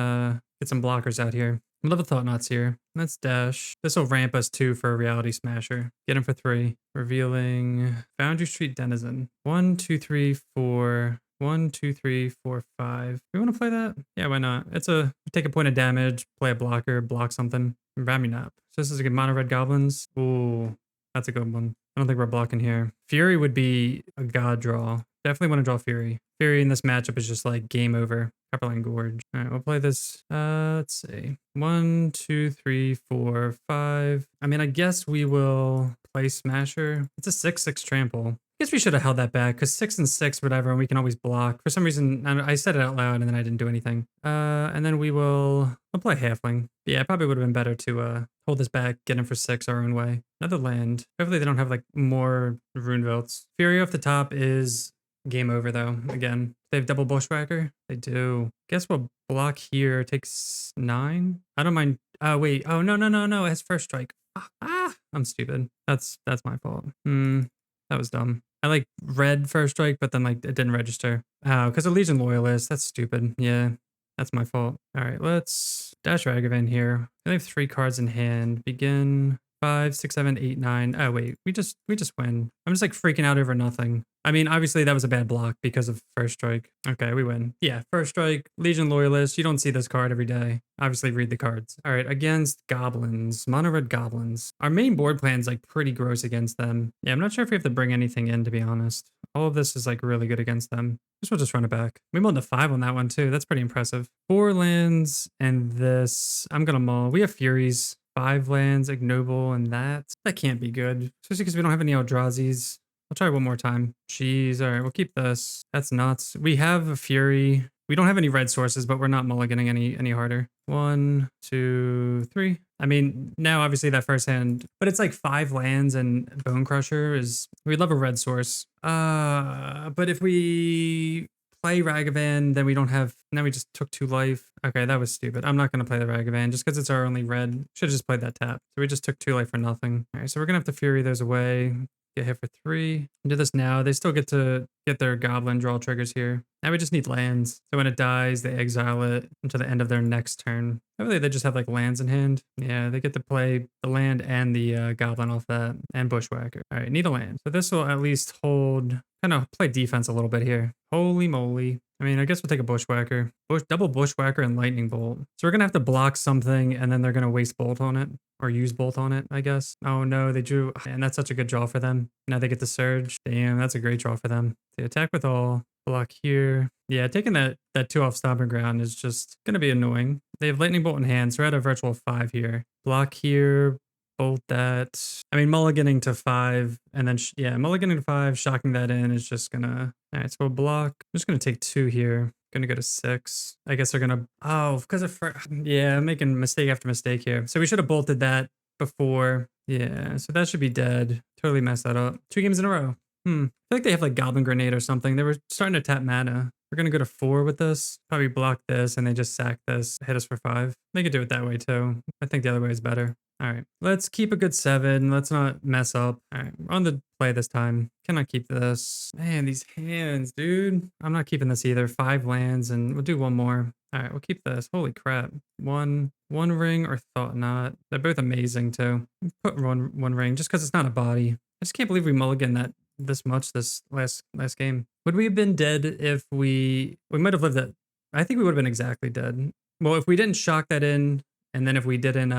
get some blockers out here. I love the Thought Knots here. Let's dash. This will ramp us 2 for a Reality Smasher. Get him for 3. Revealing Foundry Street Denizen. 1, 2, 3, 4. 1, 2, 3, 4, 5. We want to play that? Yeah, why not? It's take a point of damage, play a blocker, block something. Ramunap. So this is a good mono Red Goblins. Ooh, that's a good one. I don't think we're blocking here. Fury would be a god draw. Definitely want to draw Fury. Fury in this matchup is just like game over. Copperline Gorge. All right, we'll play this. Let's see. 1, 2, 3, 4, 5. I mean, I guess we will play Smasher. It's a 6/6 trample. I guess we should have held that back because 6 and 6, whatever, and we can always block. For some reason, I said it out loud and then I didn't do anything. And then I'll play Halfling. Yeah, it probably would have been better to hold this back, get him for 6 our own way. Another land. Hopefully they don't have like more Runevelts. Fury off the top is game over though. Again, they have double Bushwhacker. They do. Guess we'll block here. Takes 9. I don't mind. Oh wait. Oh no. It has first strike. I'm stupid. That's my fault. That was dumb. I like red first strike, but then like it didn't register. Oh, because of Legion Loyalist. That's stupid. Yeah, that's my fault. All right, let's dash Ragavan here. I have 3 cards in hand. Begin 5, 6, 7, 8, 9. Oh wait, we just win. I'm just like freaking out over nothing. I mean, obviously that was a bad block because of first strike. Okay, we win. Yeah, first strike, Legion Loyalist. You don't see this card every day. Obviously read the cards. All right, against Goblins, mono red Goblins. Our main board plan's like pretty gross against them. Yeah, I'm not sure if we have to bring anything in, to be honest. All of this is like really good against them. Guess we'll just run it back. We mulled a 5 on that one too. That's pretty impressive. 4 lands and this. I'm gonna mull. We have Furies. 5 lands, Ignoble, and that can't be good. Especially because we don't have any Eldrazi's. I'll try one more time. Jeez, all right, we'll keep this. That's nuts. We have a Fury. We don't have any red sources, but we're not mulliganing any harder. 1, 2, 3. I mean, now obviously that first hand, but it's like 5 lands and Bonecrusher is, we'd love a red source. But if we play Ragavan, then we don't have, now we just took 2 life. Okay, that was stupid. I'm not going to play the Ragavan just because it's our only red. Should have just played that tap. So we just took 2 life for nothing. All right, so we're going to have to Fury those away. Get hit for 3. Do this now. They still get to get their goblin draw triggers here. Now we just need lands. So when it dies, they exile it until the end of their next turn. Hopefully they just have like lands in hand. Yeah, they get to play the land and the goblin off that and Bushwhacker. All right, need a land. So this will at least hold, kind of play defense a little bit here. Holy moly. I mean, I guess we'll take a Bushwhacker. Double Bushwhacker and Lightning Bolt. So we're going to have to block something and then they're going to waste Bolt on it. Or use Bolt on it, I guess. Oh no, they drew, and that's such a good draw for them. Now they get the Surge. Damn, that's a great draw for them. They attack with all, block here. Yeah, taking that 2 off Stomping Ground is just gonna be annoying. They have Lightning Bolt in hand, so we're at a virtual 5 here. Block here, bolt that. I mean, mulliganing to 5, and then, yeah, mulliganing to 5, shocking that in is just gonna, all right, so we'll block. I'm just gonna take 2 here. Gonna go to 6. I guess they're gonna, because of, yeah, I'm making mistake after mistake here. So we should have bolted that before. Yeah, so that should be dead. Totally messed that up. 2 games in a row. I feel like they have like Goblin Grenade or something. They were starting to tap mana. We're gonna go to 4 with this. Probably block this and they just sack this, hit us for 5. They could do it that way too. I think the other way is better. All right, let's keep a good 7. Let's not mess up. All right, we're on the play this time. Cannot keep this. Man, these hands, dude. I'm not keeping this either. 5 lands and we'll do 1 more. All right, we'll keep this. Holy crap. One ring or Thought Knot. They're both amazing too. Put one ring just because it's not a body. I just can't believe we mulliganed that this much this last game. Would we have been dead if we might have lived it? I think we would have been exactly dead. Well, if we didn't shock that in, and then if we didn't,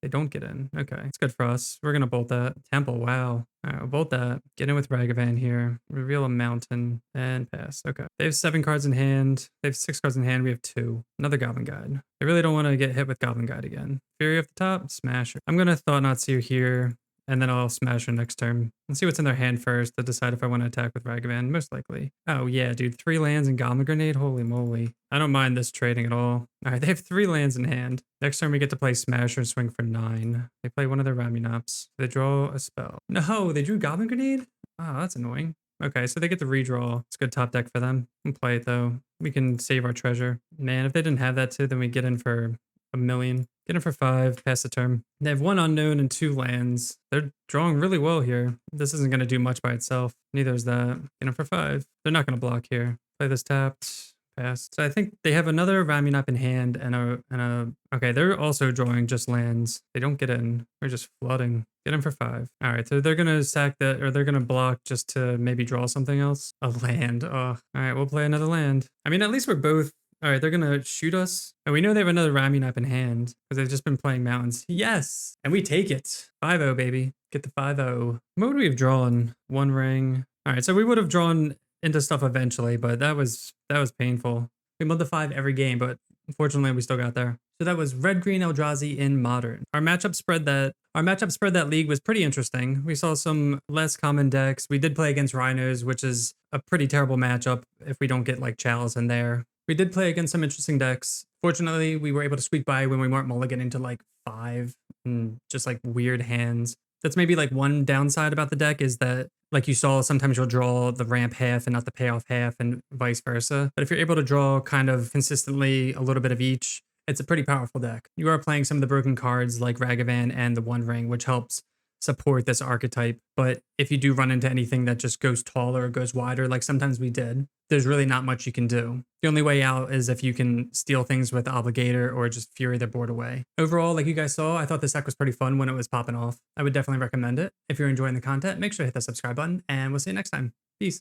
they don't get in. Okay, it's good for us. We're gonna bolt that. Temple, wow. All right, we'll bolt that. Get in with Ragavan here. Reveal a mountain and pass. Okay. They have 7 cards in hand. They have 6 cards in hand. We have 2. Another Goblin Guide. I really don't want to get hit with Goblin Guide again. Fury off the top, Smasher. I'm gonna Thought Knot Seer here. and then I'll smash her next turn. Let's see what's in their hand first to decide if I want to attack with Ragavan. Most likely. Oh yeah, dude, 3 lands and Goblin Grenade. Holy moly! I don't mind this trading at all. All right, they have 3 lands in hand. Next turn we get to play Smasher and swing for 9. They play one of their Raminops. They draw a spell. No, they drew Goblin Grenade. Oh, that's annoying. Okay, so they get to redraw. It's a good top deck for them. We'll play it though. We can save our treasure. Man, if they didn't have that too, then we get in for a million. Get in for 5, pass the turn. They have 1 unknown and 2 lands. They're drawing really well here. This isn't going to do much by itself. Neither is that. Get in for 5. They're not going to block here. Play this tapped. Pass. So I think they have another Ramunap in hand and a. Okay, they're also drawing just lands. They don't get in. They're just flooding. Get in for 5. All right, so they're gonna sack that, or they're gonna block just to maybe draw something else. A land. Oh, all right, we'll play another land. I mean, at least we're both. All right, they're gonna shoot us. And we know they have another Ramunap in hand because they've just been playing mountains. Yes, and we take it. 5-0, baby. Get the 5-0. What would we have drawn? 1 ring. All right, so we would have drawn into stuff eventually, but that was painful. We mud the 5 every game, but unfortunately we still got there. So that was Red Green Eldrazi in Modern. Our matchup spread that league was pretty interesting. We saw some less common decks. We did play against Rhinos, which is a pretty terrible matchup if we don't get like Chalice in there. We did play against some interesting decks. Fortunately, we were able to squeak by when we weren't mulliganing to like 5 and just like weird hands. That's maybe like one downside about the deck is that, like you saw, sometimes you'll draw the ramp half and not the payoff half and vice versa. But if you're able to draw kind of consistently a little bit of each, it's a pretty powerful deck. You are playing some of the broken cards like Ragavan and the One Ring, which helps support this archetype. But if you do run into anything that just goes taller or goes wider, like sometimes we did, there's really not much you can do. The only way out is if you can steal things with Obligator or just Fury their board away. Overall, like you guys saw, I thought this deck was pretty fun when it was popping off. I would definitely recommend it. If you're enjoying the content, make sure to hit the subscribe button, and we'll see you next time. Peace.